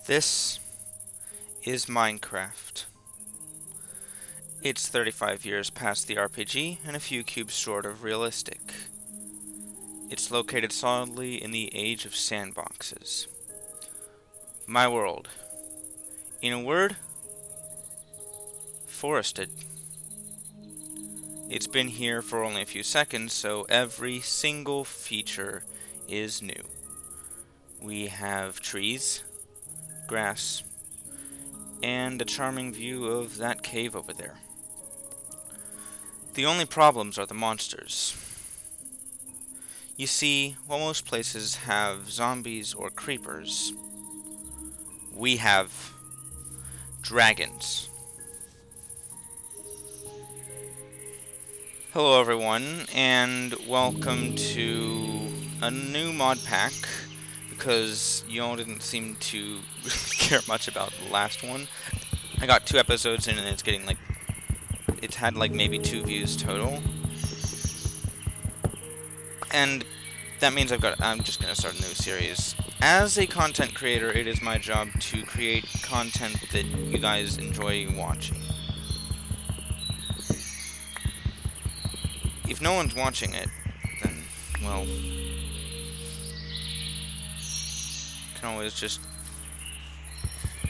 This is Minecraft. It's 35 years past the RPG and a few cubes short of realistic. It's located solidly in the age of sandboxes. My world. In a word, forested. It's been here for only a few seconds, so every single feature is new. We have trees, grass, and a charming view of that cave over there. The only problems are the monsters. You see, while most places have zombies or creepers, we have dragons. Hello everyone, and welcome to a new mod pack, because y'all didn't seem to care much about the last one. I got 2 episodes in and it's had maybe 2 views total. And that means I'm just gonna start a new series. As a content creator, it is my job to create content that you guys enjoy watching. If no one's watching it, then, well, you can always just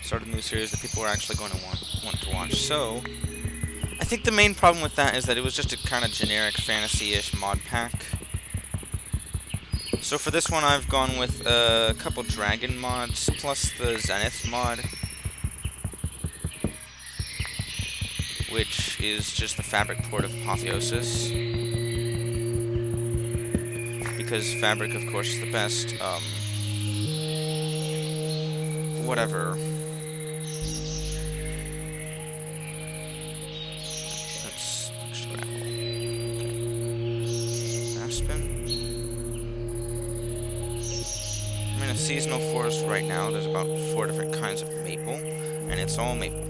start a new series that people are actually going to want to watch. So, I think the main problem with that is that it was just a kind of generic fantasy-ish mod pack. So for this one, I've gone with a couple dragon mods, plus the Zenith mod, which is just the fabric port of Apotheosis. Because fabric, of course, is the best, whatever. That's scrap. Aspen. I'm in a seasonal forest right now. There's about 4 different kinds of maple, and it's all maple.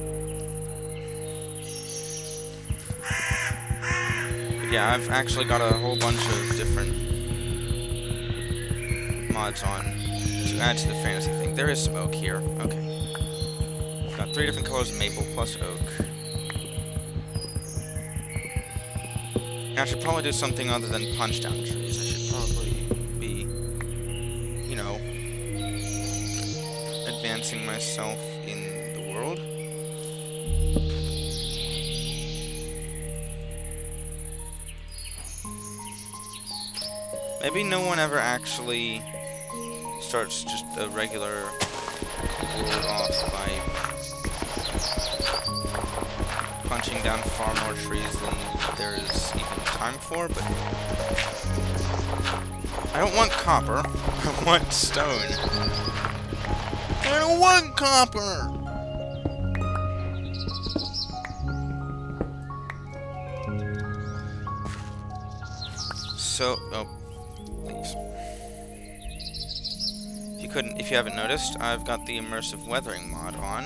But yeah, I've actually got a whole bunch of different mods on to add to the fantasy thing. There is some oak here. Okay. I've got 3 different colors of maple plus oak. I should probably do something other than punch down trees. I should probably be, you know, advancing myself in the world. Maybe no one ever actually starts just a regular world off by punching down far more trees than there is even time for, but I don't want copper, I want stone. I don't want copper! So, oh, please. If you haven't noticed, I've got the immersive weathering mod on.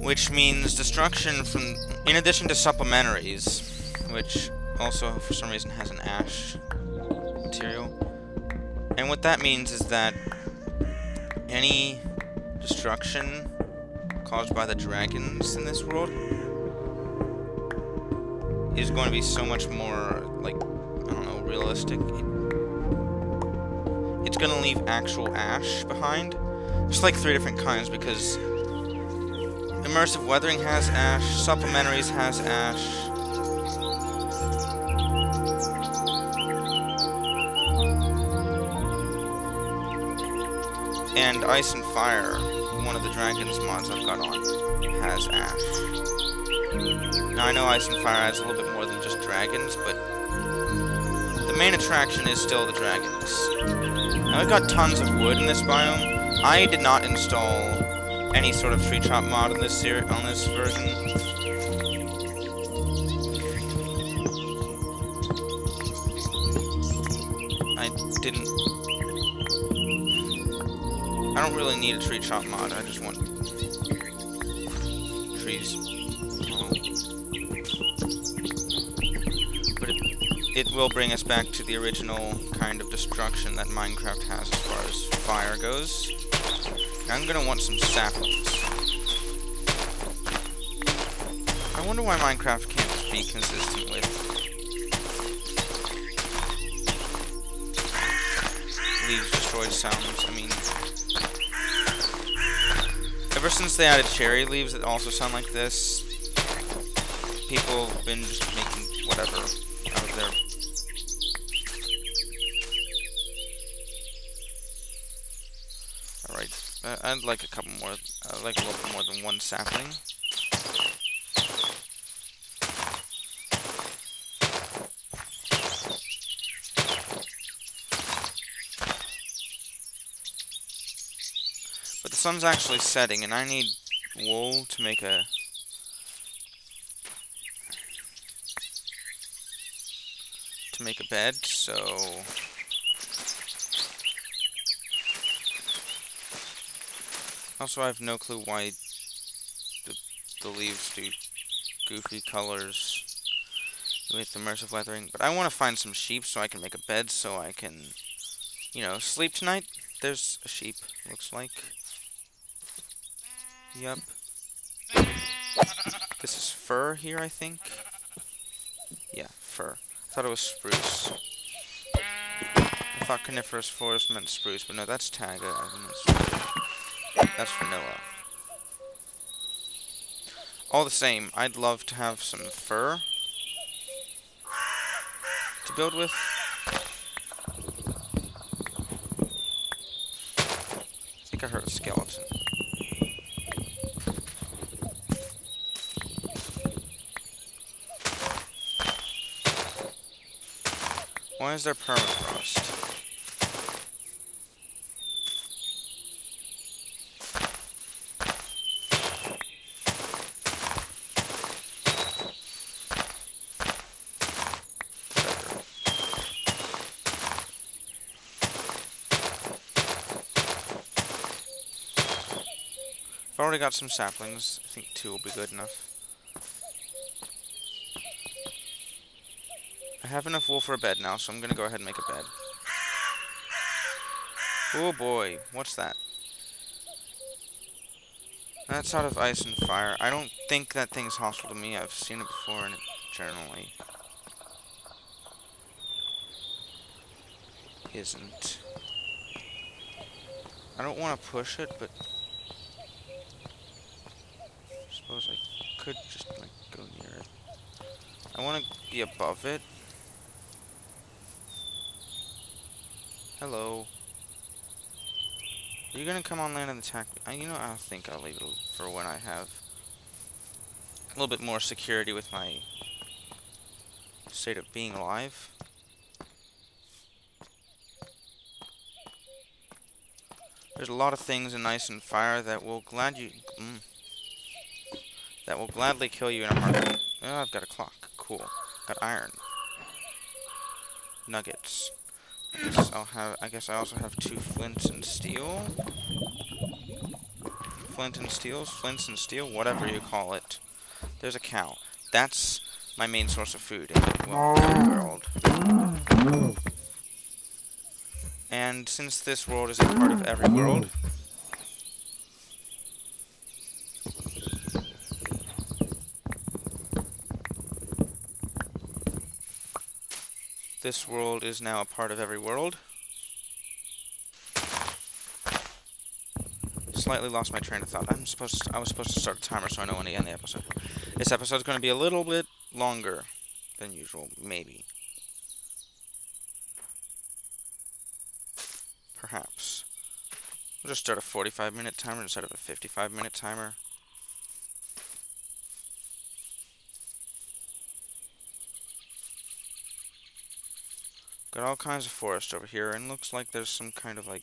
Which means destruction from, in addition to supplementaries, which also for some reason has an ash material. And what that means is that any destruction caused by the dragons in this world is going to be so much more, I don't know, realistic. It's going to leave actual ash behind. There's 3 different kinds, because immersive weathering has ash, supplementaries has ash, and ice and fire, one of the dragons mods I've got on, has ash. Now I know ice and fire adds a little bit more than just dragons, but the main attraction is still the dragons. Now we've got tons of wood in this biome. I did not install any sort of tree chop mod on this version. I don't really need a tree chop mod, I just want trees. Oh. it will bring us back to the original kind of destruction that Minecraft has as far as fire goes. Now I'm gonna want some saplings. I wonder why Minecraft can't just be consistent with leaves destroyed sounds. I mean, ever since they added cherry leaves that also sound like this, people have been just making whatever out of their... Alright, I'd like a couple more, I'd like a little bit more than one sapling. But the sun's actually setting, and I need wool to make a... bed, so... Also, I have no clue why the leaves do goofy colors with immersive weathering, but I want to find some sheep so I can make a bed so I can, you know, sleep tonight. There's a sheep, looks like. Yup. This is fir here, I think. Yeah, fir. I thought it was spruce. I thought coniferous forest meant spruce, but no, that's taiga. That's vanilla. All the same, I'd love to have some fur to build with. I think I heard a skeleton. Why is there permafrost? I've already got some saplings. I think 2 will be good enough. I have enough wool for a bed now, so I'm gonna go ahead and make a bed. Oh boy, what's that? That's out of ice and fire. I don't think that thing's hostile to me. I've seen it before, and it generally isn't. I don't want to push it, but I suppose I could just, like, go near it. I want to be above it. Hello. Are you gonna come on land and attack me? You know, I think I'll leave it for when I have a little bit more security with my state of being alive. There's a lot of things in ice and fire that will gladly kill you in a heartbeat. Oh, I've got a clock. Cool. Got iron. Nuggets. I guess I also have 2 flints and steel. Flints and steel, whatever you call it. There's a cow. That's my main source of food in the world. And since this world is a part of every world, this world is now a part of every world. Slightly lost my train of thought. I was supposed to start a timer so I know when to end the episode. This episode's going to be a little bit longer than usual, maybe. Perhaps. We'll just start a 45-minute timer instead of a 55-minute timer. Got all kinds of forest over here, and looks like there's some kind of, like,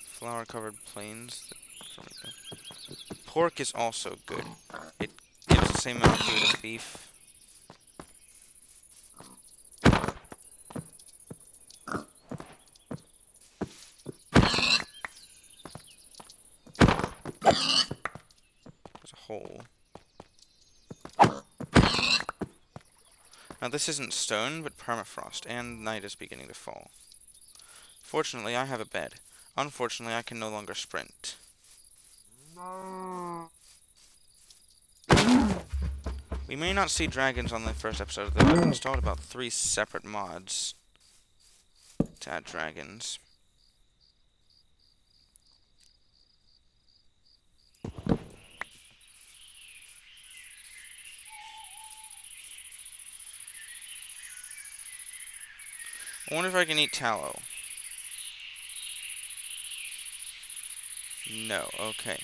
flower-covered plains. Pork is also good. It gives the same amount of food as beef. There's a hole. Now this isn't stone, but permafrost, and night is beginning to fall. Fortunately, I have a bed. Unfortunately, I can no longer sprint. We may not see dragons on the first episode, though I've installed about 3 separate mods to add dragons. I wonder if I can eat tallow. No, okay.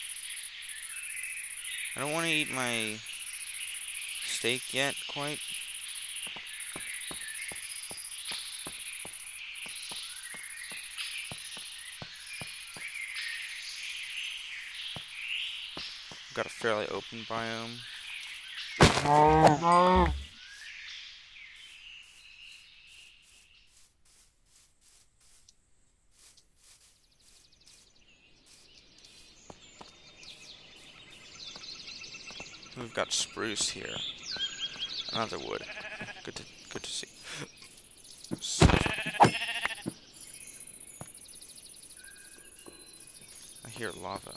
I don't want to eat my steak yet, quite. I've got a fairly open biome. We've got spruce here. Another wood. Good to see. I hear lava.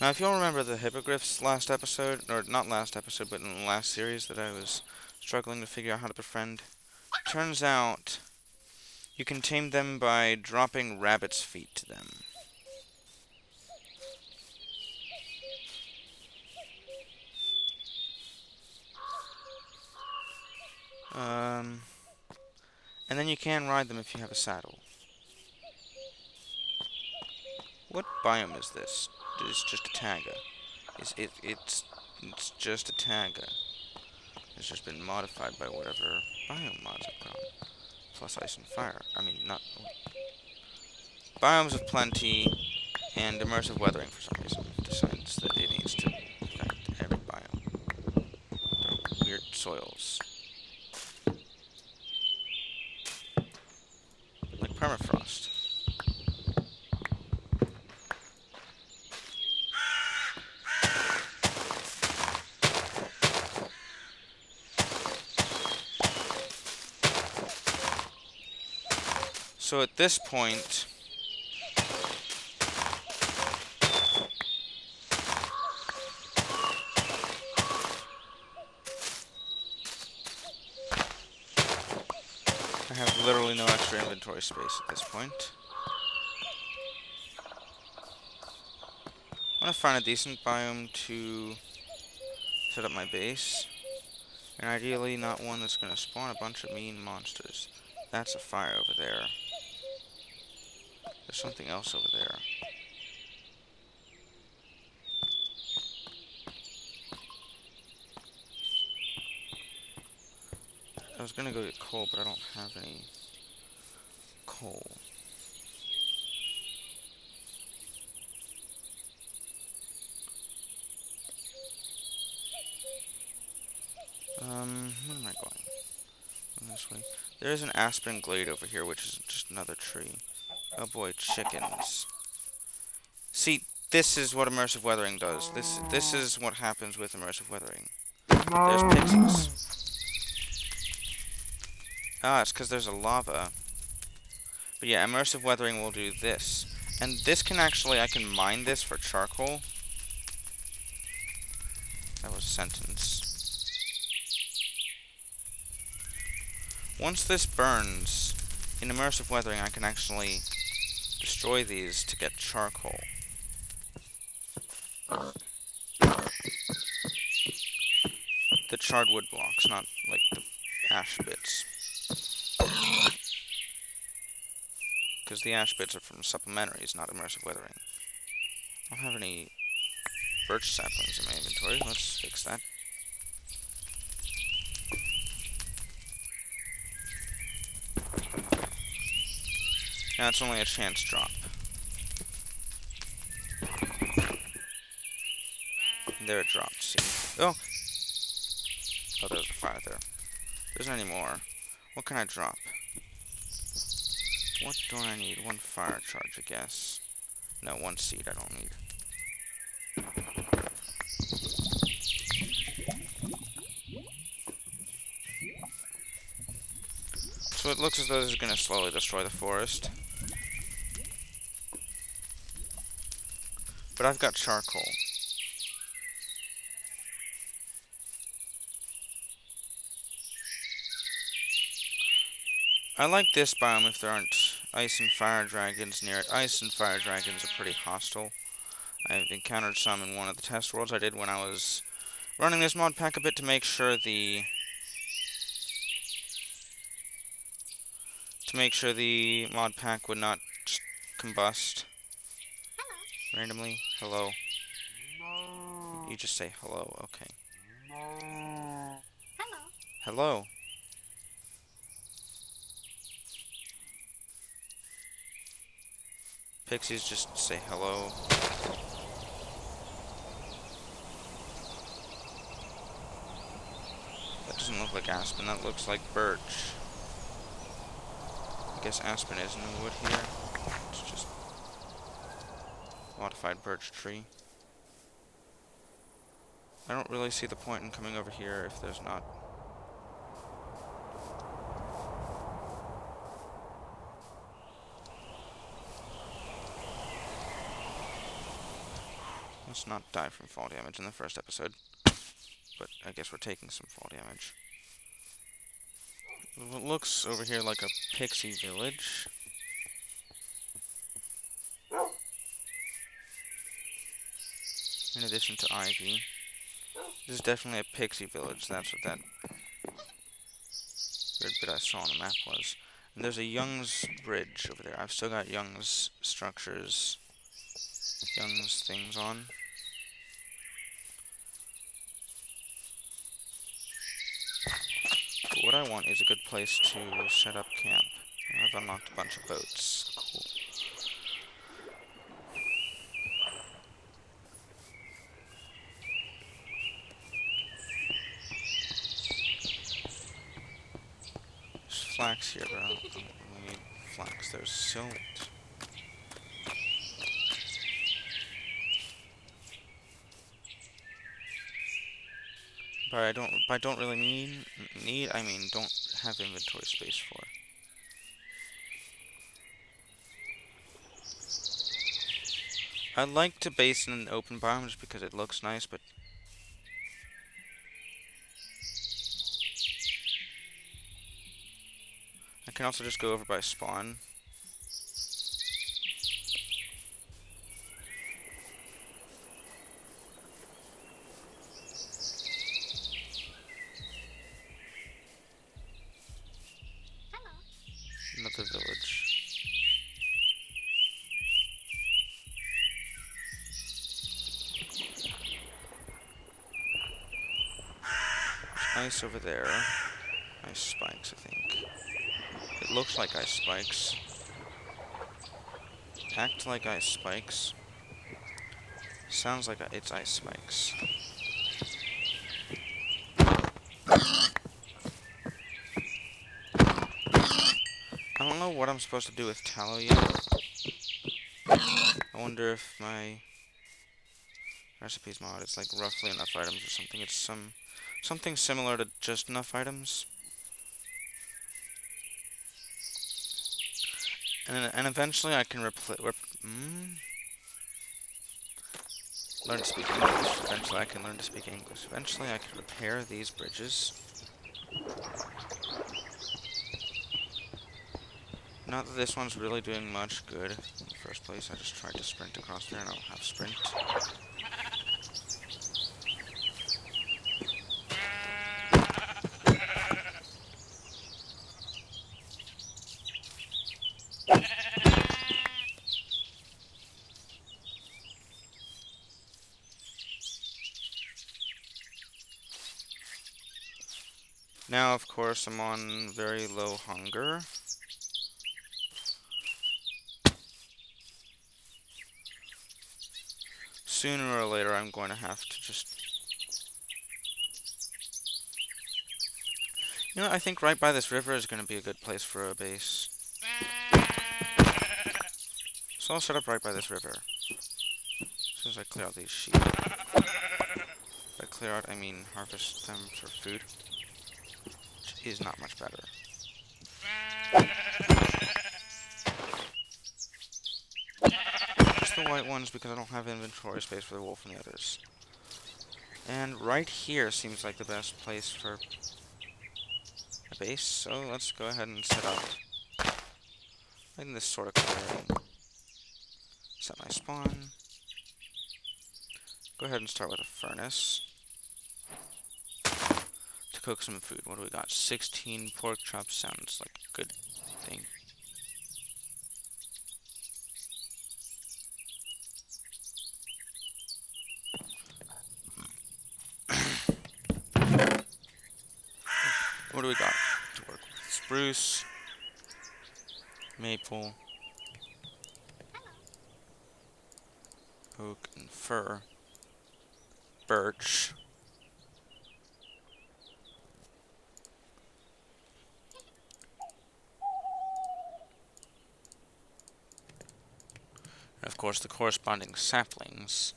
Now, if you'll remember the hippogriffs last episode, or not last episode, but in the last series that I was struggling to figure out how to befriend, turns out you can tame them by dropping rabbit's feet to them. And then you can ride them if you have a saddle. What biome is this? It's just a taiga. It's just a taiga. It's just been modified by whatever biome mods I've got on. Plus ice and fire. I mean, not... Biomes of Plenty and immersive weathering for some reason decides that it needs to affect every biome. They're weird soils. Like permafrost. So at this point, I have literally no extra inventory space at this point. I want to find a decent biome to set up my base, and ideally not one that's going to spawn a bunch of mean monsters. That's a fire over there. There's something else over there. I was gonna go get coal, but I don't have any coal. Where am I going? This way. There is an aspen glade over here, which is just another tree. Oh boy, chickens. See, this is what immersive weathering does. This is what happens with immersive weathering. There's pixies. Ah, it's because there's a lava. But yeah, immersive weathering will do this. And this can actually, I can mine this for charcoal. That was a sentence. Once this burns, in immersive weathering I can actually destroy these to get charcoal. The charred wood blocks, not like the ash bits. Because the ash bits are from supplementaries, not immersive weathering. I don't have any birch saplings in my inventory. Let's fix that. Now it's only a chance drop. And there it dropped, see? Oh! Oh, there's a fire there. There isn't any more. What can I drop? What do I need? One fire charge, I guess. No, one seed I don't need. So it looks as though this is going to slowly destroy the forest. But I've got charcoal. I like this biome if there aren't ice and fire dragons near it. Ice and fire dragons are pretty hostile. I've encountered some in one of the test worlds I did when I was running this mod pack a bit to make sure the mod pack would not just combust randomly. Hello. You just say hello, okay. Hello. Pixies just say hello. That doesn't look like aspen, that looks like birch. I guess aspen is in the wood here. It's just modified birch tree. I don't really see the point in coming over here if there's not. Let's not die from fall damage in the first episode. But I guess we're taking some fall damage. It looks over here like a pixie village. In addition to ivy. This is definitely a pixie village. That's what that weird bit I saw on the map was. And there's a Young's bridge over there. I've still got Young's structures, Young's things on. But what I want is a good place to set up camp. I've unlocked a bunch of boats. Cool. There's flax here, but I don't really need flax. There's silt. But I don't really need, I mean, don't have inventory space for. I like to base in an open biome just because it looks nice, but I can also just go over by spawn. Another village. There's ice over there. Ice spikes, I think. It looks like ice spikes. Act like ice spikes. Sounds like it's ice spikes. I don't know what I'm supposed to do with tallow yet. I wonder if my recipes mod is like roughly enough items or something. It's something similar to just enough items. And eventually I can learn to speak English. Eventually I can learn to speak English. Eventually I can repair these bridges. Not that this one's really doing much good in the first place. I just tried to sprint across there and I don't have sprint. Now, of course, I'm on very low hunger. Sooner or later, I'm going to have to just... You know, I think right by this river is going to be a good place for a base. So I'll set up right by this river. As soon as I clear out these sheep. By clear out, I mean harvest them for food. Which is not much better. Just the white ones because I don't have inventory space for the wolf and the others. And right here seems like the best place for a base, so let's go ahead and set up in this sort of clearing. Set my spawn. Go ahead and start with a furnace to cook some food. What do we got? 16 pork chops sounds like a good thing. What do we got to work with? Spruce, maple, oak, and fir. Birch. And of course the corresponding saplings.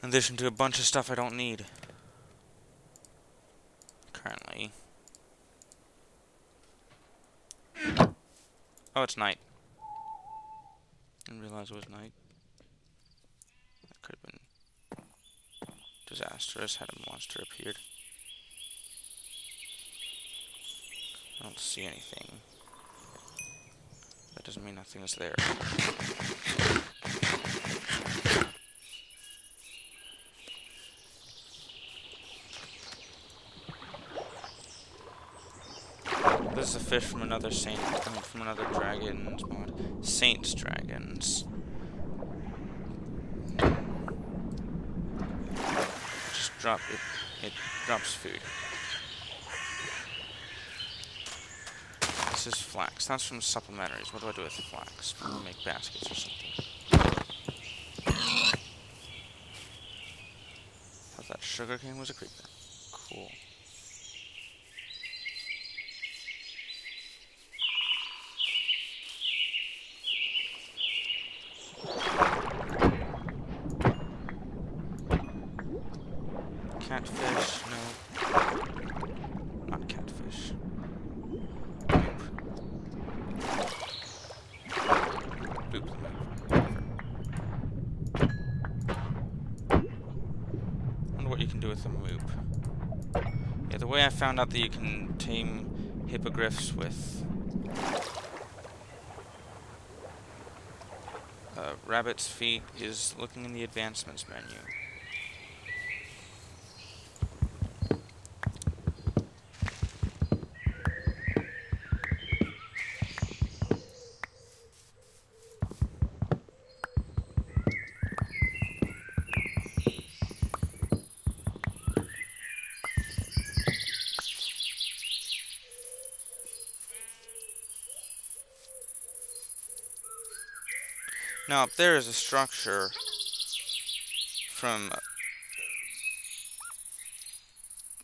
In addition to a bunch of stuff I don't need currently. Oh, it's night. Didn't realize it was night. That could have been disastrous had a monster appeared. I don't see anything. That doesn't mean nothing is there. This is a fish from another saint, from another dragon's mod. Saints dragons. Just drop it. It drops food. This is flax. That's from supplementaries. What do I do with flax? I'm gonna make baskets or something. Thought that sugarcane was a creeper. Cool. Catfish, no. Not catfish. Boop. Wonder what you can do with the moop. Yeah, the way I found out that you can tame hippogriffs with rabbit's feet is looking in the advancements menu. Now up there is a structure from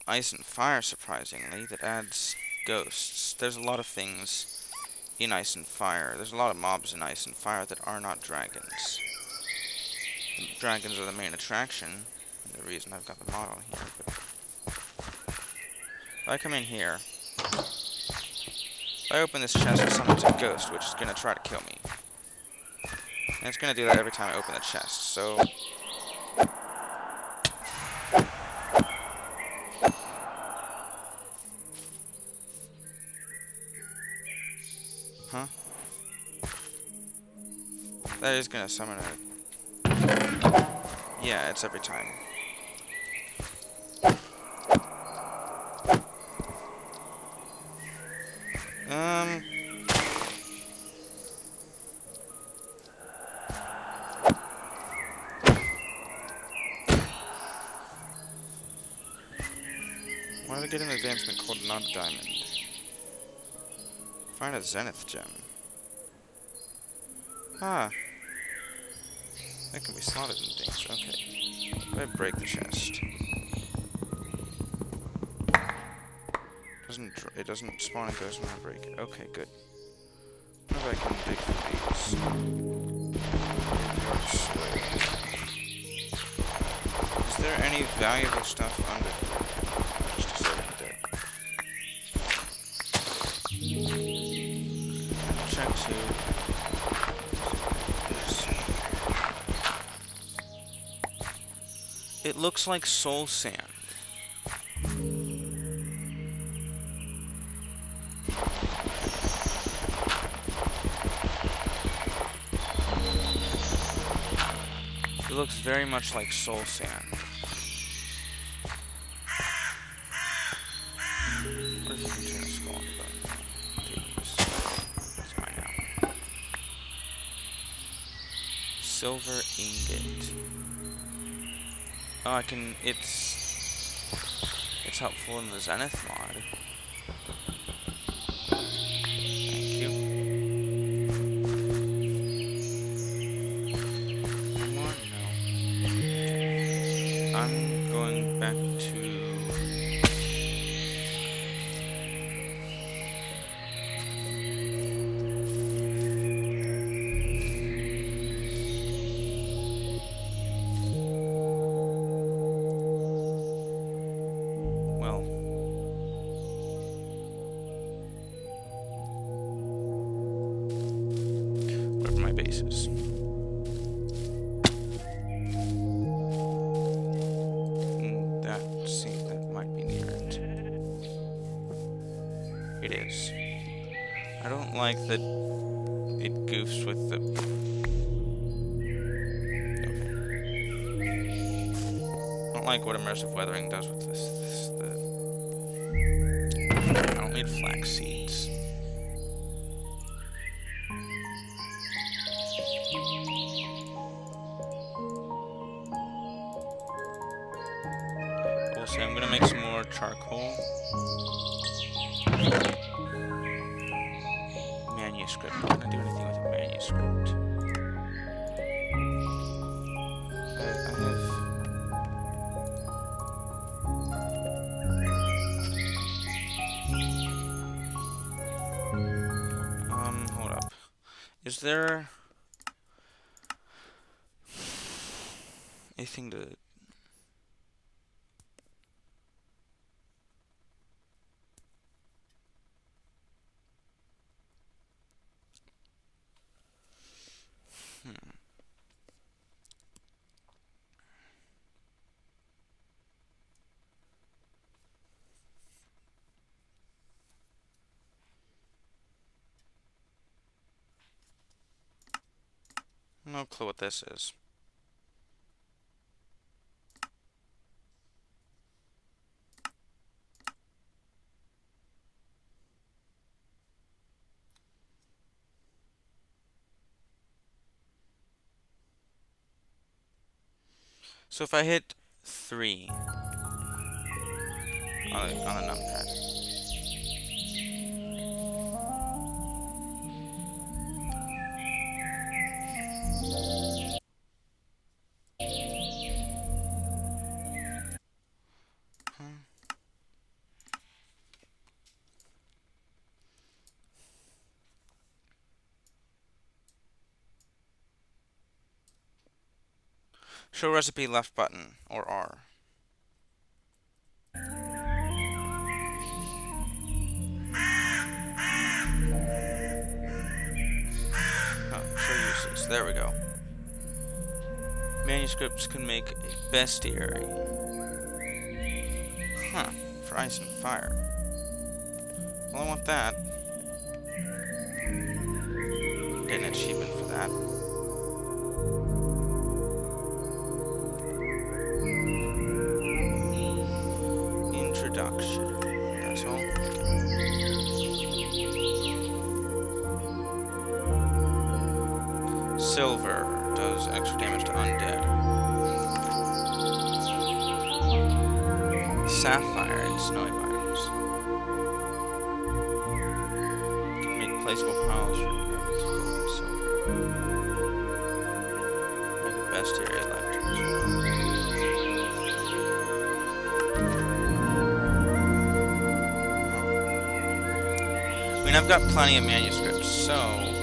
Ice and Fire, surprisingly, that adds ghosts. There's a lot of things in Ice and Fire. There's a lot of mobs in Ice and Fire that are not dragons. The dragons are the main attraction, and the reason I've got the mod on here. But if I come in here, if I open this chest, it summons a ghost, which is going to try to kill me. And it's going to do that every time I open the chest, so... Huh? That is going to summon a... Yeah, it's every time. Why did I get an advancement called not a diamond? Find a zenith gem. Ah. That can be slotted in things, okay. If I break the chest. It doesn't spawn and goes when I break it. Okay, good. I wonder if I can dig through these. Is there any valuable stuff under here? Just a second there. Check to. It looks like soul sand. It looks very much like soul sand. What if you can turn a skull on the button? Take this. It's mine now. Silver ingot. Oh, I can. It's helpful in the Zenith mod. Thank you. More? No. I'm going back to. Bases. That might be near it. It is. I don't like that it goofs with the. Okay. I don't like what immersive weathering does with this. I don't need flax seeds. So I'm gonna make some more charcoal. Manuscript. I'm gonna do anything with a manuscript. Hold up. Is there anything to? No clue what this is. So if I hit 3 on a numpad. Show recipe left button, or R. Oh, show uses. There we go. Manuscripts can make a bestiary. Huh. For ice and fire. Well, I want that. Get an achievement for that. Introduction. That's all. Silver does extra damage to undead. Sapphire in snowy biomes. Can make placeable piles from gold and silver. Make a bestiary electric. mean, I've got plenty of manuscripts, so...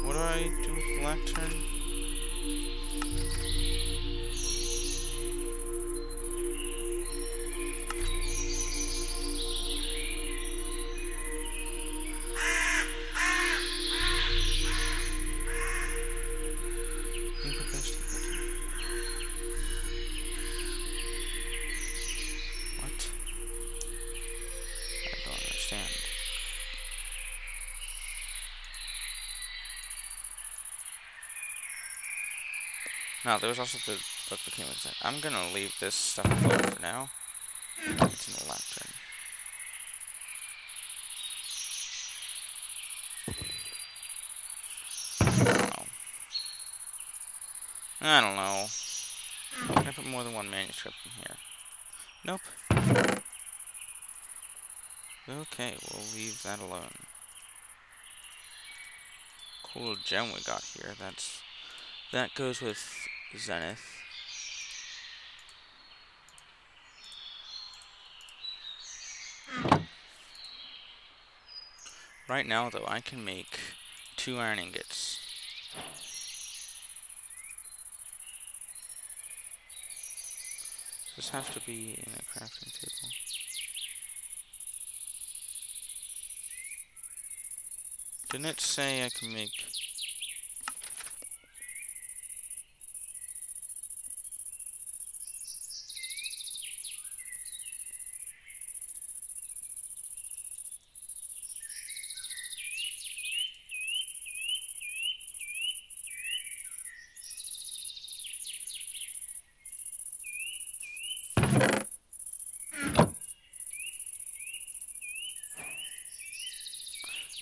What do I do with the lectern? Input best button. What? I don't understand. No, there was also the book that came with it. I'm gonna leave this stuff alone for now. It's an lectern. I don't know. Can I put more than one manuscript in here? Nope. Okay, we'll leave that alone. Cool gem we got here. That goes with Zenith. Right now, though, I can make 2 iron ingots. Does this have to be in a crafting table? Didn't it say I can make...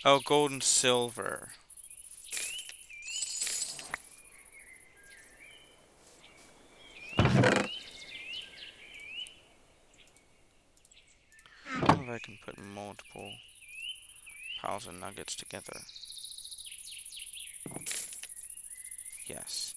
Oh, gold and silver. I wonder if I can put multiple piles of nuggets together. Yes.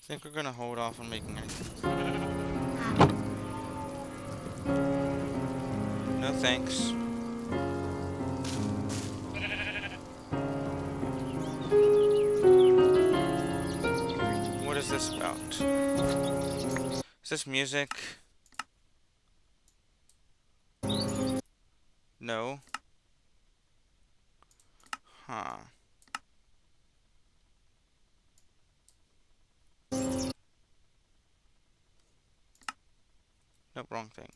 I think we're gonna hold off on making anything. No thanks. What is this about? Is this music? No. Huh. Nope, wrong thing.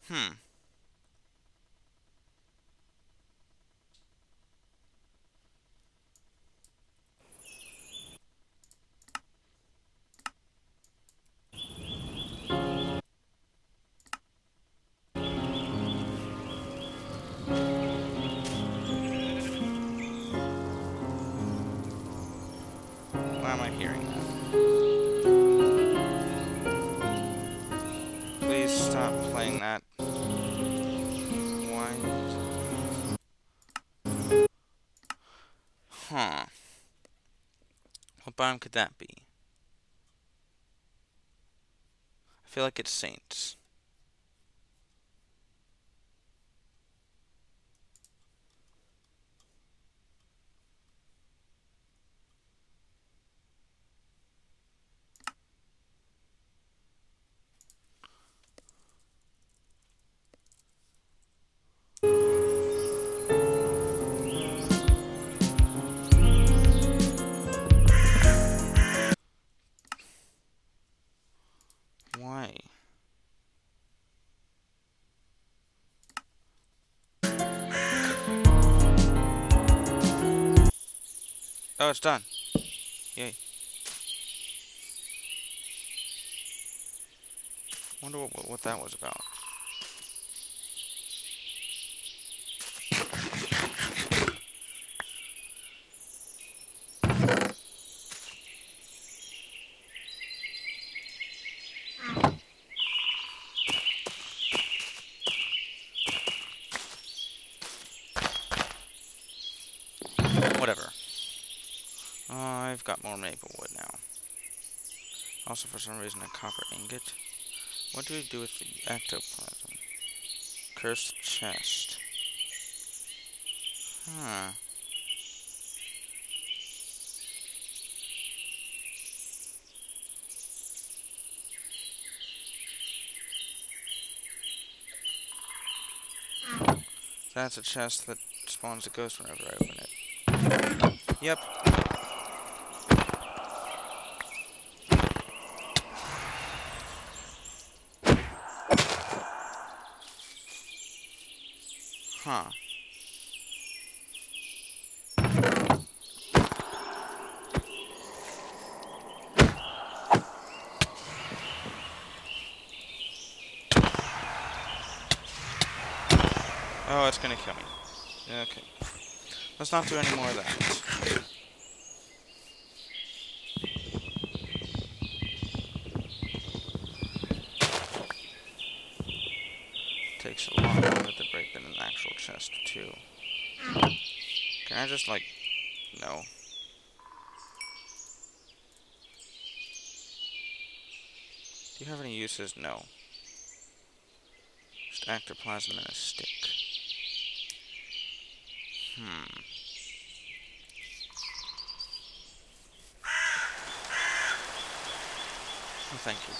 Hmm. Why am I hearing that? Please stop playing that. Why? Huh. What biome could that be? I feel like it's Saints. Why? Oh, it's done. Yay. Wonder what that was about. Whatever. I've got more maple wood now. Also, for some reason, a copper ingot. What do we do with the ectoplasm? Cursed chest. Huh. That's a chest that spawns a ghost whenever I open it. Yep. Huh. Oh, it's gonna kill me. Okay. Let's not do any more of that. Takes a lot longer to break than an actual chest, too. Can I just, like... No. Do you have any uses? No. Just ectoplasm and a stick. Oh, thank you.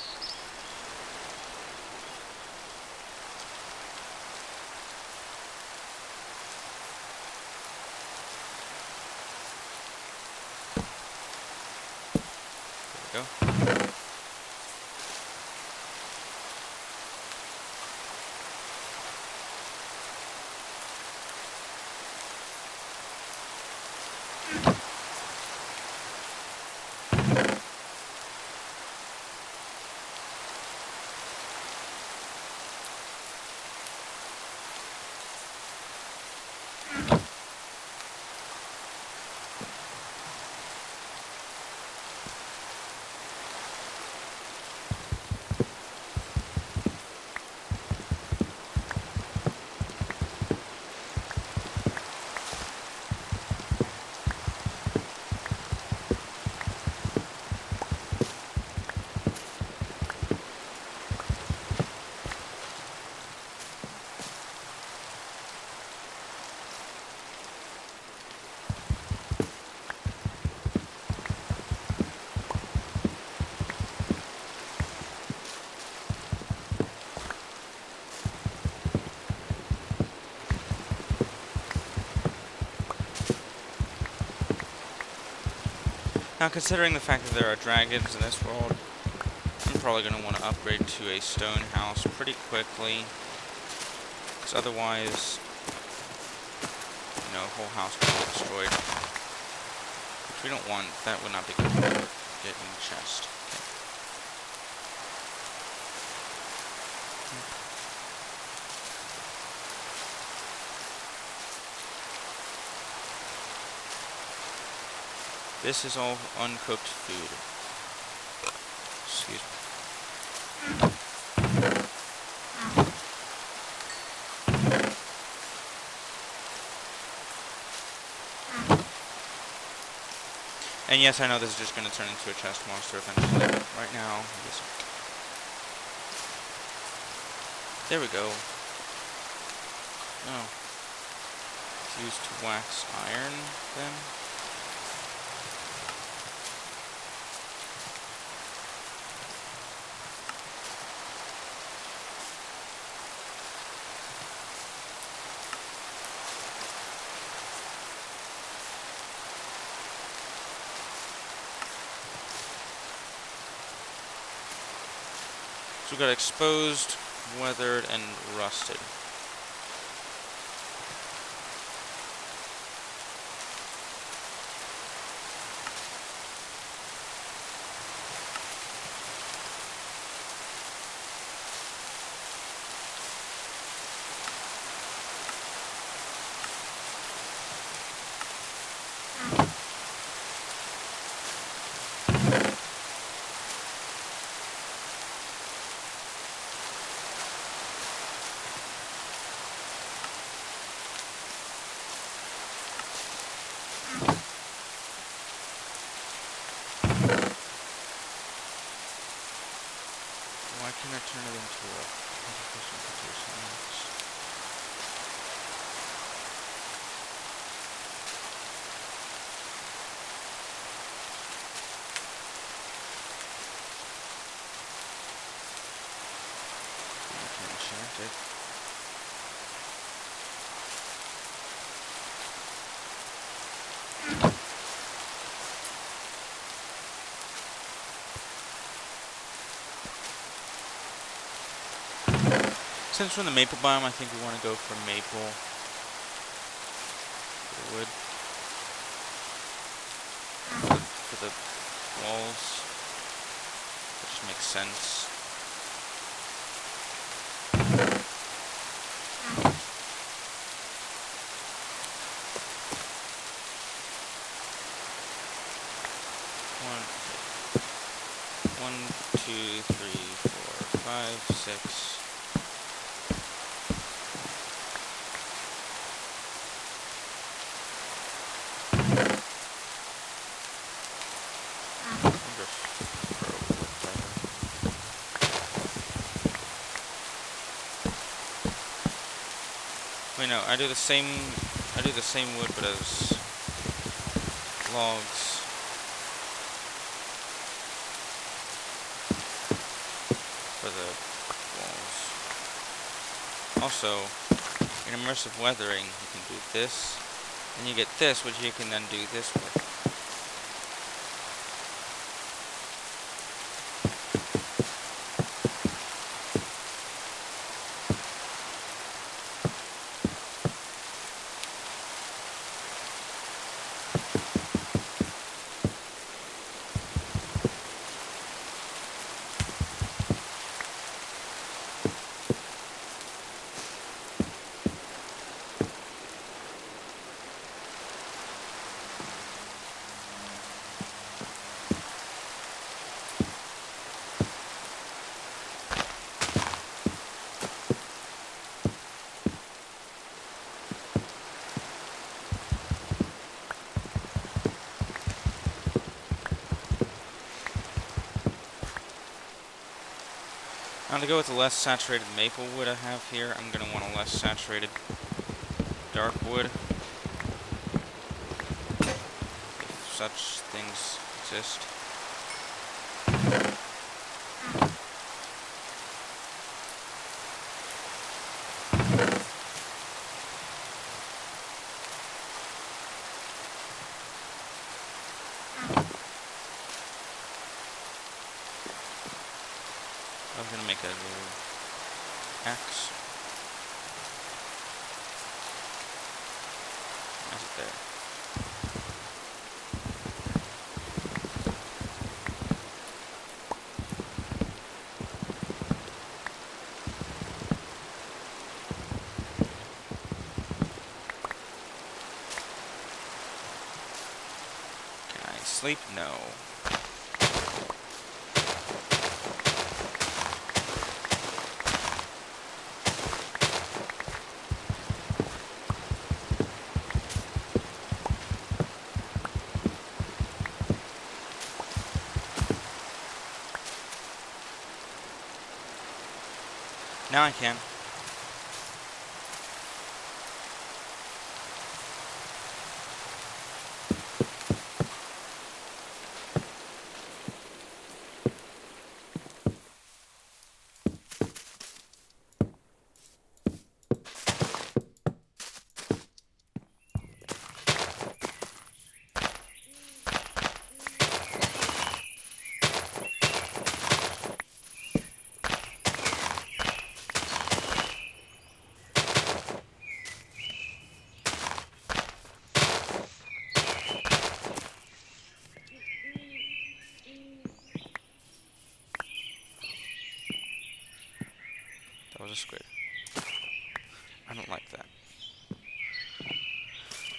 There we go. Now, considering the fact that there are dragons in this world, I'm probably going to want to upgrade to a stone house pretty quickly. Because otherwise, you know, the whole house will be destroyed. Which we don't want. That would not be good to get in the chest. This is all uncooked food. Excuse me. And yes, I know this is just going to turn into a chest monster eventually, but right now, there we go. Oh. It's used to wax iron, then. So we got exposed, weathered, and rusted. Why can't I turn it into a enchant it? Since we're in the maple biome, I think we want to go for maple wood for the walls. That just makes sense. One, two, three, four, 5, 6. Wait, no, I do the same wood, but as logs. For the walls. Also, in immersive weathering, you can do this, and you get this, which you can then do this with. Now to go with the less saturated maple wood I have here, I'm going to want a less saturated dark wood, if such things exist. I'm going to make a little axe. That's it there. Can I sleep? No. Now I can. That was a squid. I don't like that.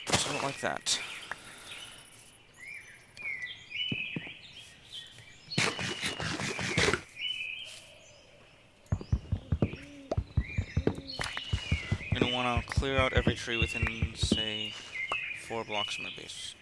I don't like that. I'm gonna want to clear out every tree within, say, 4 blocks of my base.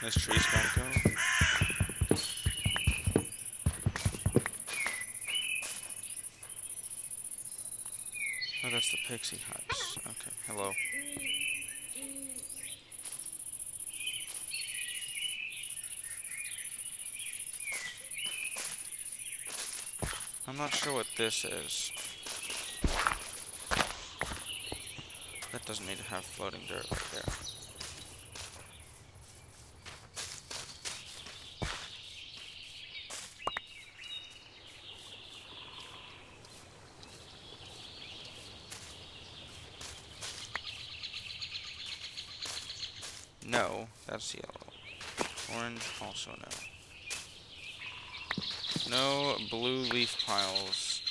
This tree's gotta go. Oh, that's the pixie huts. Okay, hello. I'm not sure what this is. That doesn't need to have floating dirt right there. No, that's yellow. Orange, also no. No blue leaf piles.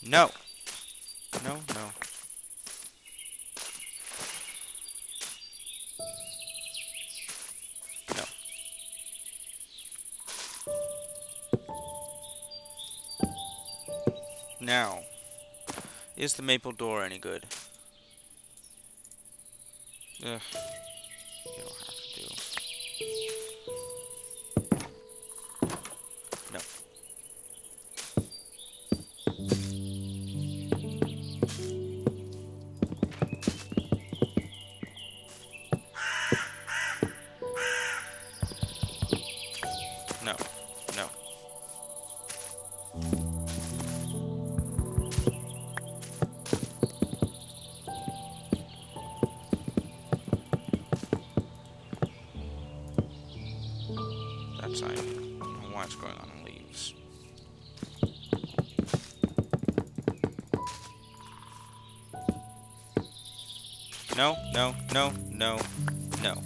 No! No, no. No. Now, is the maple door any good? Ugh. You don't have to do. No. No. No. That side. I don't know what's going on in leaves. No, no, no, no, no.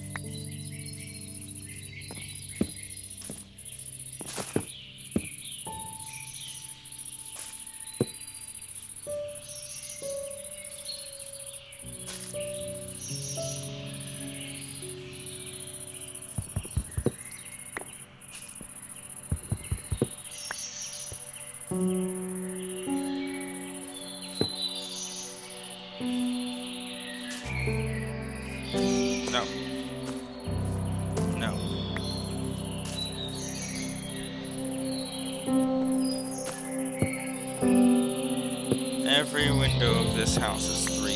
window of this house is 3.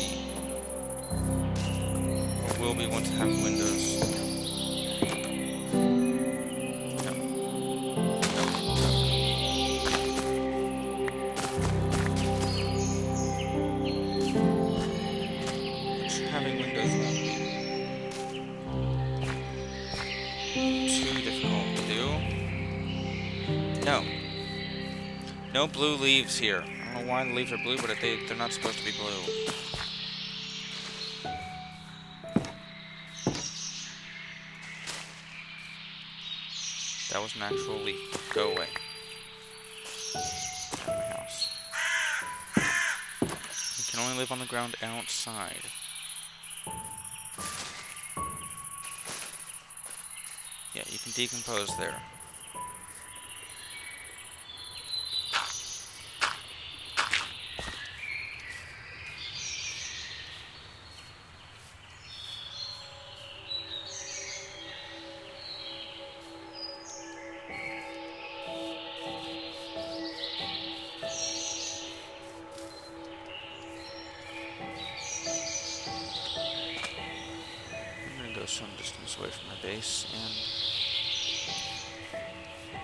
Or will be once I have windows. Which having windows won't be too difficult to do. No. No blue leaves here. I don't know why the leaves are blue, but they're not supposed to be blue. That was an actual leaf. Go away. Out of my house. You can only live on the ground outside. Yeah, you can decompose there. I'm gonna go some distance away from my base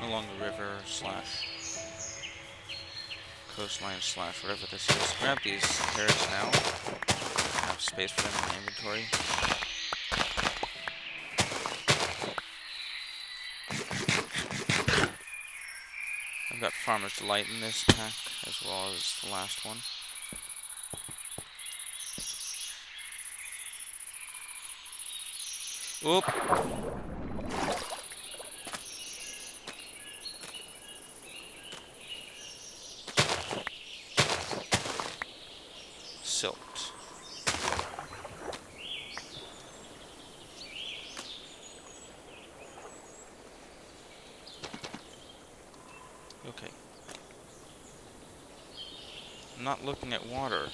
and along the river slash coastline slash whatever this is. Grab these carrots now. I have space for them in my inventory. I've got Farmer's Delight in this pack as well as the last one. Oop! Silked. Okay. I'm not looking at water.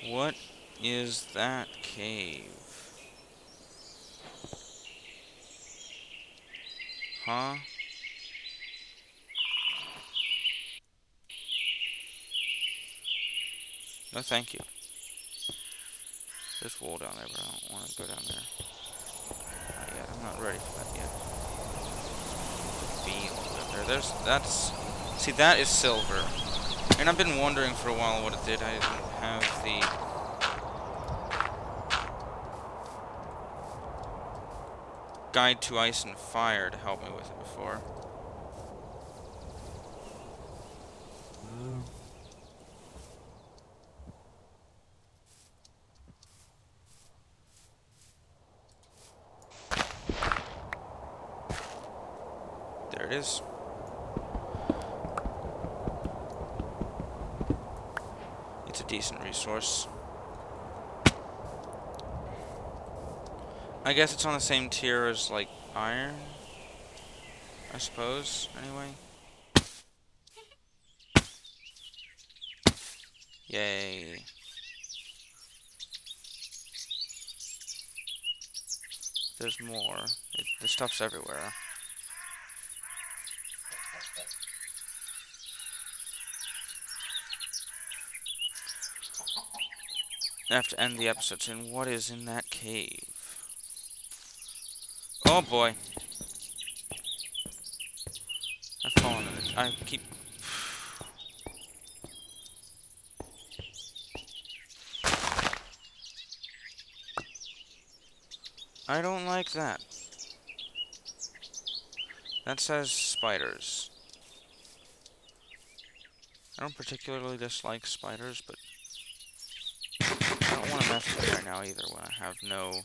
What is that cave? Huh? No, thank you. There's wool down there, but I don't want to go down there. Not yet. I'm not ready for that yet. Beam over there. That's... See, that is silver. And I've been wondering for a while what it did. I didn't have the... Guide to Ice and Fire to help me with it before. There it is. It's a decent resource. I guess it's on the same tier as, like, iron, I suppose, anyway. Yay. There's more. The stuff's everywhere. I have to end the episode saying, what is in that cave? Oh boy. I've fallen in it. I keep... I don't like that. That says spiders. I don't particularly dislike spiders, but I don't want to mess with them right now either when I have no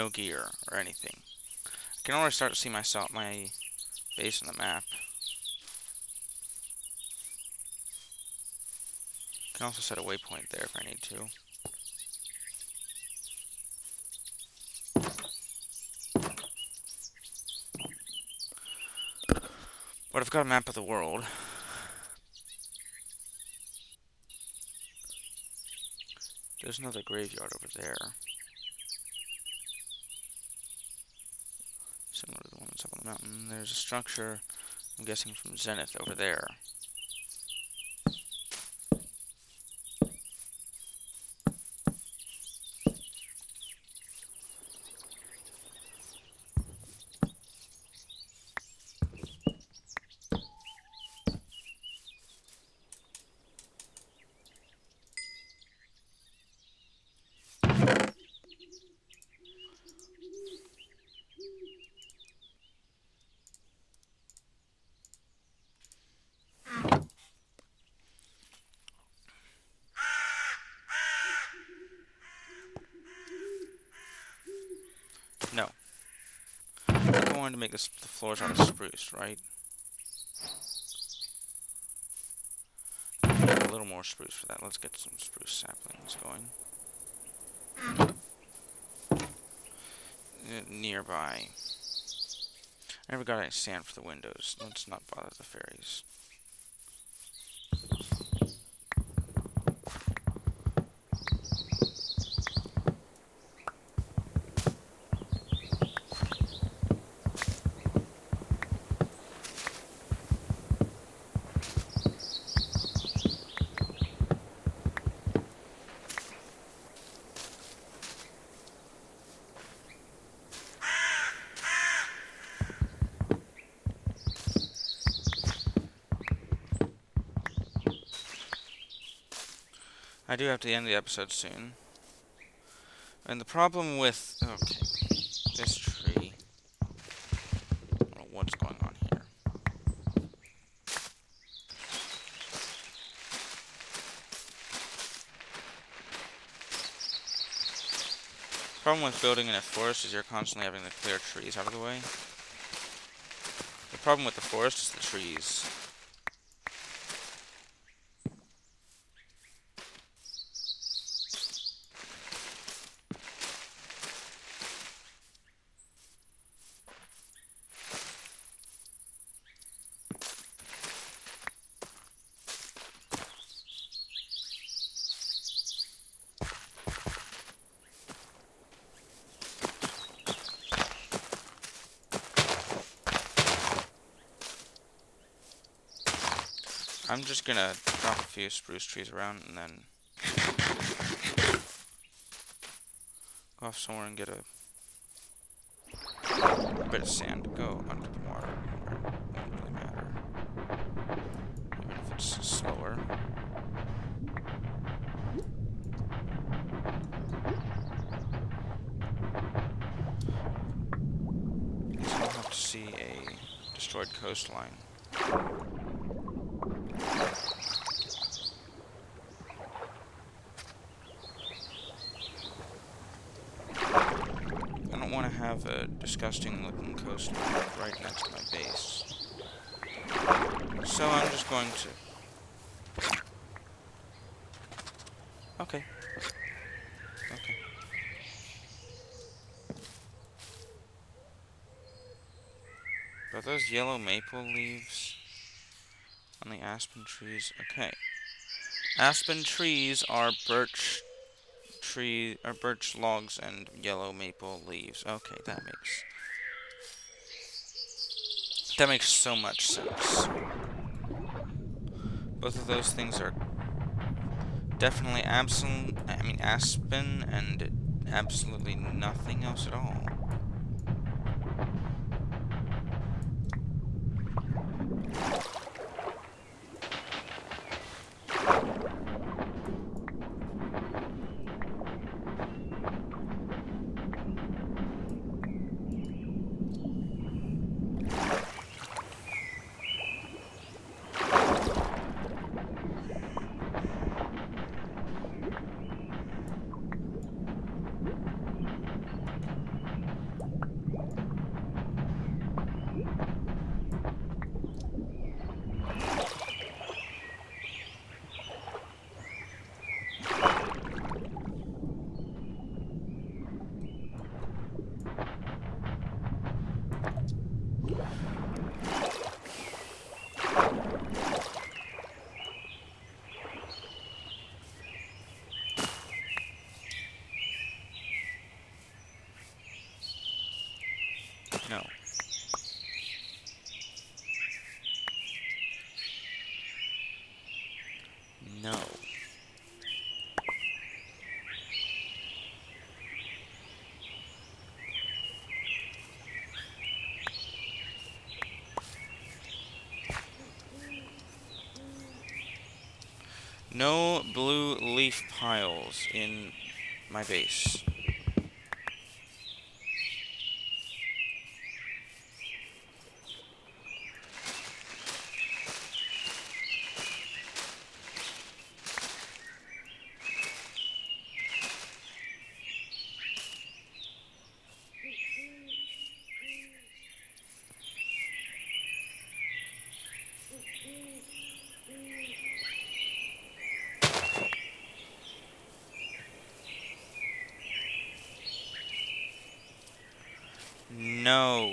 gear or anything. I can already start to see my base on the map. I can also set a waypoint there if I need to. But I've got a map of the world. There's another graveyard over there. Similar to the one that's up on the mountain. There's a structure, I'm guessing from Zenith over there. No. I wanted to make the floors out of spruce, right? A little more spruce for that. Let's get some spruce saplings going. Nearby. I never got any sand for the windows. Let's not bother the fairies. I do have to end the episode soon. And the problem with... Okay. This tree... I don't know what's going on here. The problem with building in a forest is you're constantly having to clear trees out of the way. The problem with the forest is the trees. I'm just gonna drop a few spruce trees around and then go off somewhere and get a bit of sand to go under the water. It won't really matter. Even if it's slower. So I'll have to see a destroyed coastline. I don't want to have a disgusting looking coastline right next to my base. So I'm just going to... Okay. Okay. Are those yellow maple leaves on the aspen trees? Okay. Aspen trees are birch logs and yellow maple leaves. Okay, that makes so much sense. Both of those things are definitely aspen and absolutely nothing else at all. No. No. No blue leaf piles in my base. No.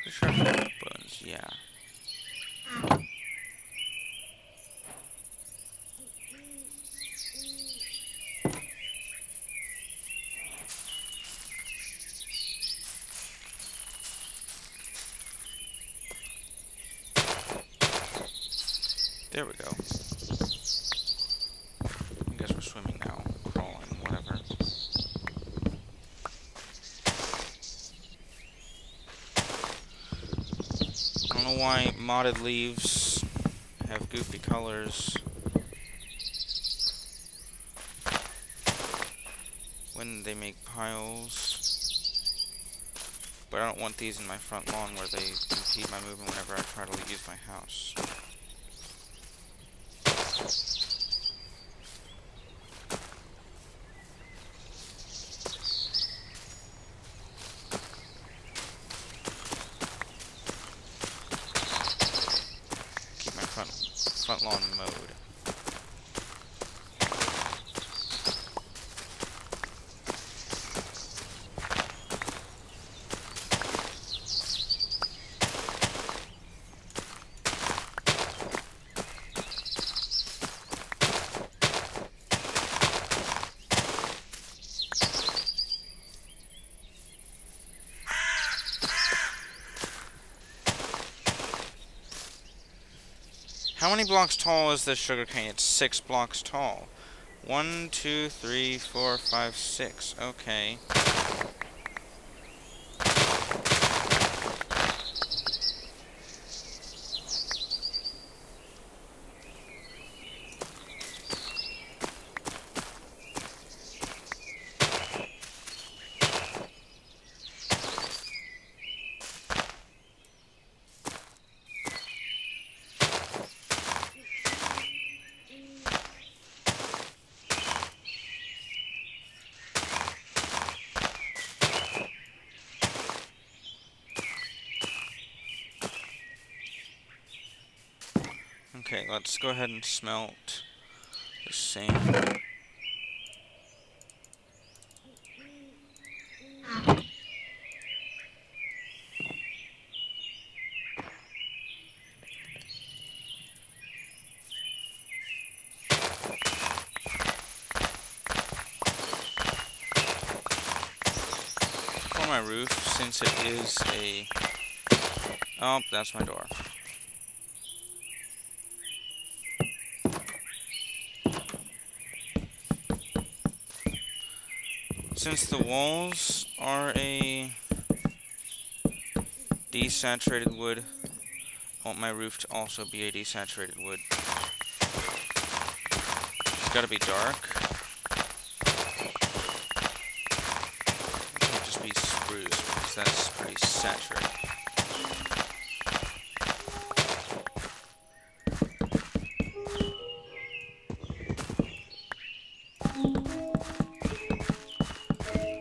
Pretty sure I have bones, yeah. There we go. I guess we're swimming now. Crawling, whatever. I don't know why modded leaves have goofy colors when they make piles. But I don't want these in my front lawn where they impede my movement whenever I try to use my house. Keep my front lawn mowed. How many blocks tall is this sugarcane? It's 6 blocks tall. 1, 2, 3, 4, 5, 6. Okay. Okay, let's go ahead and smelt the sand. For my roof, since it is a... Oh, that's my door. Since the walls are a desaturated wood, I want my roof to also be a desaturated wood. It's gotta be dark. It can't just be spruce, because that's pretty saturated.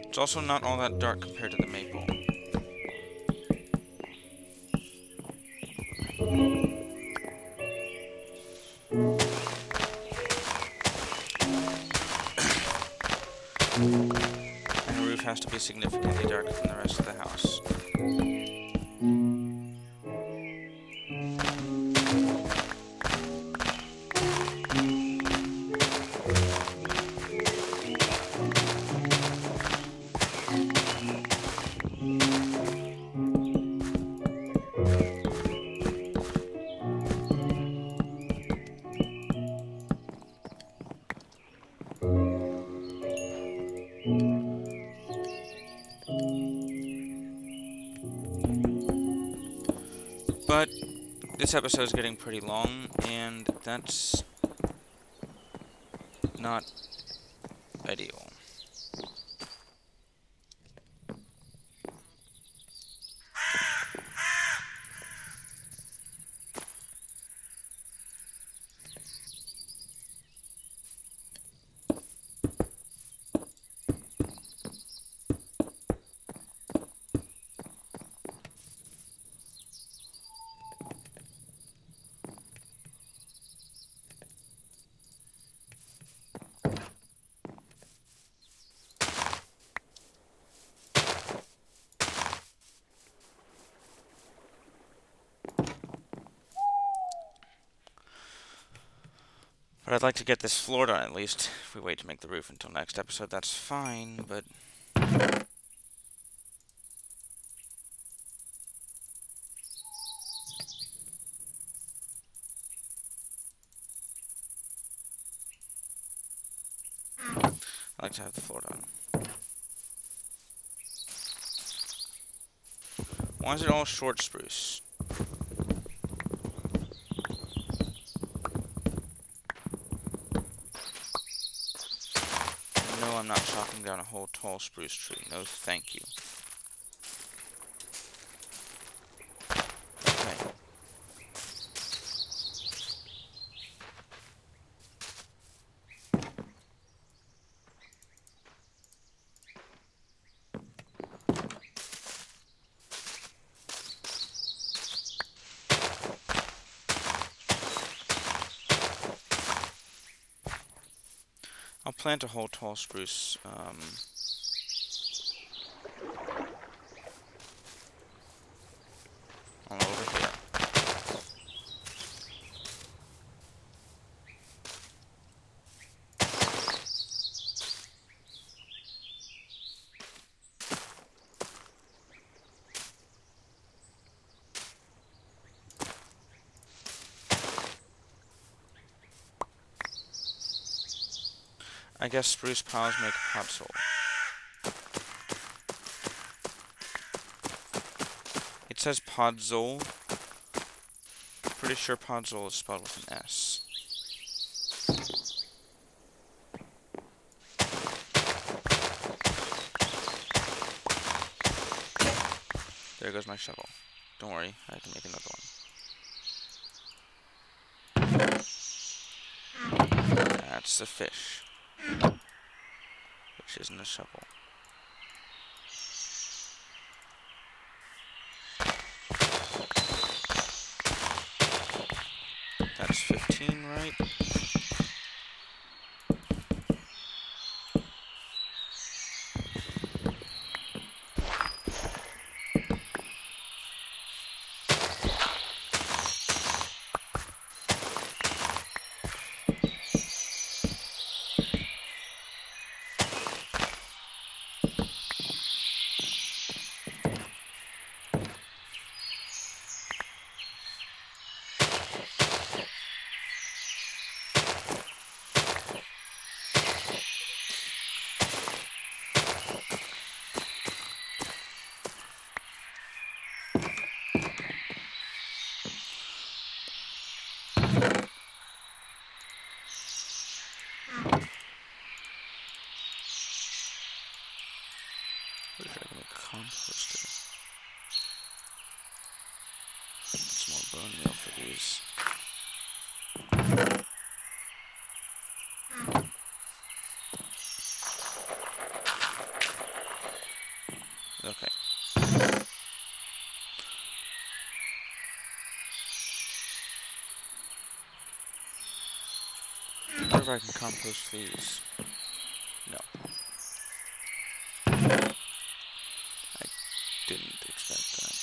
It's also not all that dark compared to the maple. And the roof has to be significantly darker than the rest of the house. But this episode is getting pretty long, and that's not ideal. But I'd like to get this floor done at least. If we wait to make the roof until next episode, that's fine, but... I like to have the floor done. Why is it all short spruce? No, I'm not chopping down a whole tall spruce tree. No, thank you. Okay. I'll plant a whole tall spruce, all over here. I guess spruce piles make podzol. It says podzol. Pretty sure podzol is spelled with an S. There goes my shovel. Don't worry, I can make another one. That's a fish. Which isn't a shovel. That's 15, right? Pretty sure I can make a composter. Some more bone meal for these. Okay. I wonder if I can compost these. No. I didn't expect that.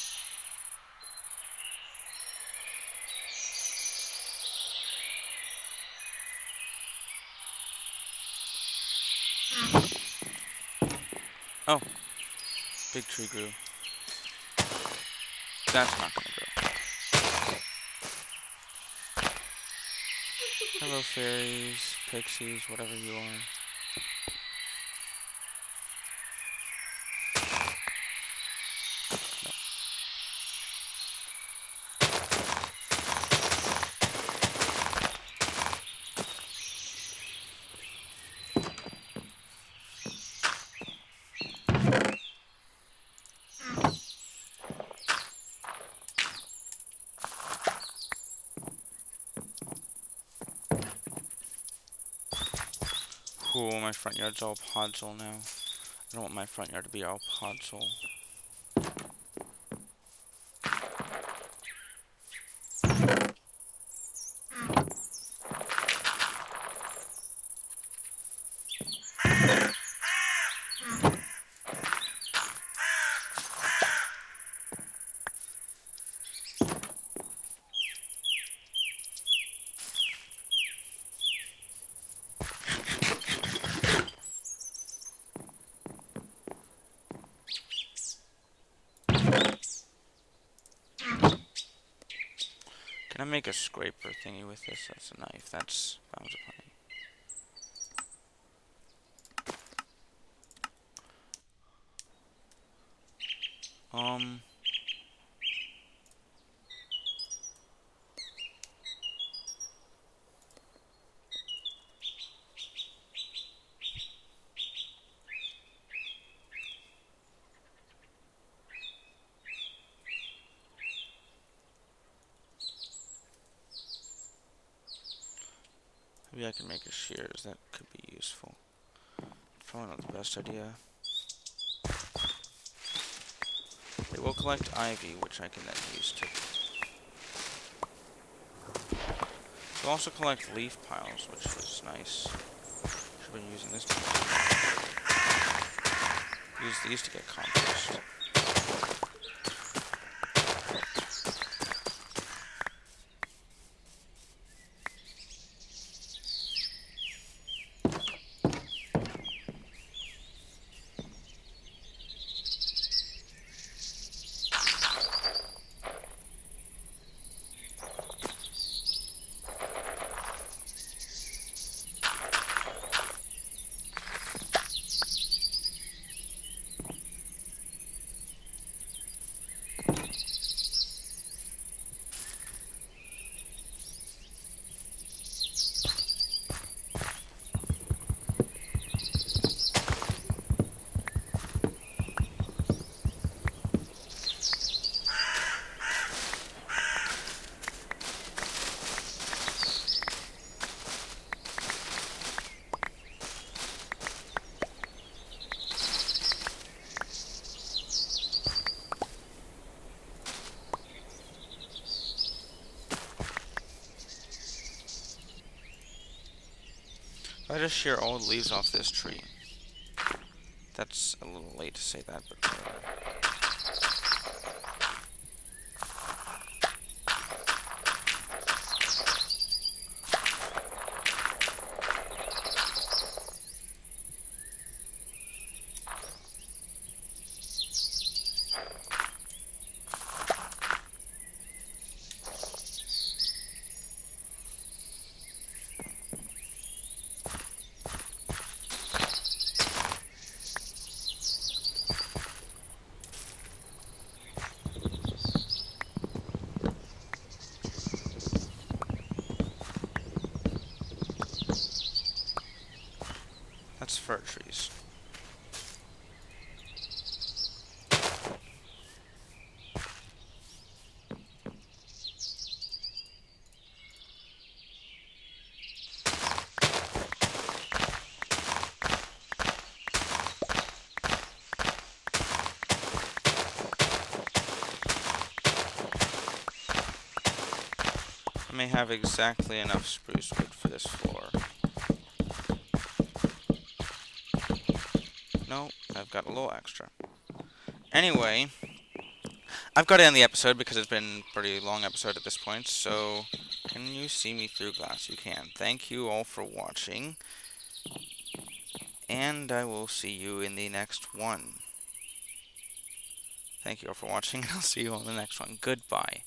Oh. Big tree grew. That's not gonna grow. Hello, fairies, pixies, whatever you are. No. Ooh, my front yard's all podzol now. I don't want my front yard to be all podzol. Can I make a scraper thingy with this? That's a knife. That's Biomes O Plenty. Maybe I can make a shears. That could be useful. Probably not the best idea. They will collect ivy, which I can then use to... They'll also collect leaf piles, which is nice. Should have been using this to... Use these to get compost. If I just shear all the leaves off this tree. That's a little late to say that, but... That's fir trees. I may have exactly enough spruce wood for this floor. No, I've got a little extra. Anyway, I've got to end the episode because it's been a pretty long episode at this point, so can you see me through glass? You can. Thank you all for watching, and I will see you in the next one. Thank you all for watching, and I'll see you on the next one. Goodbye.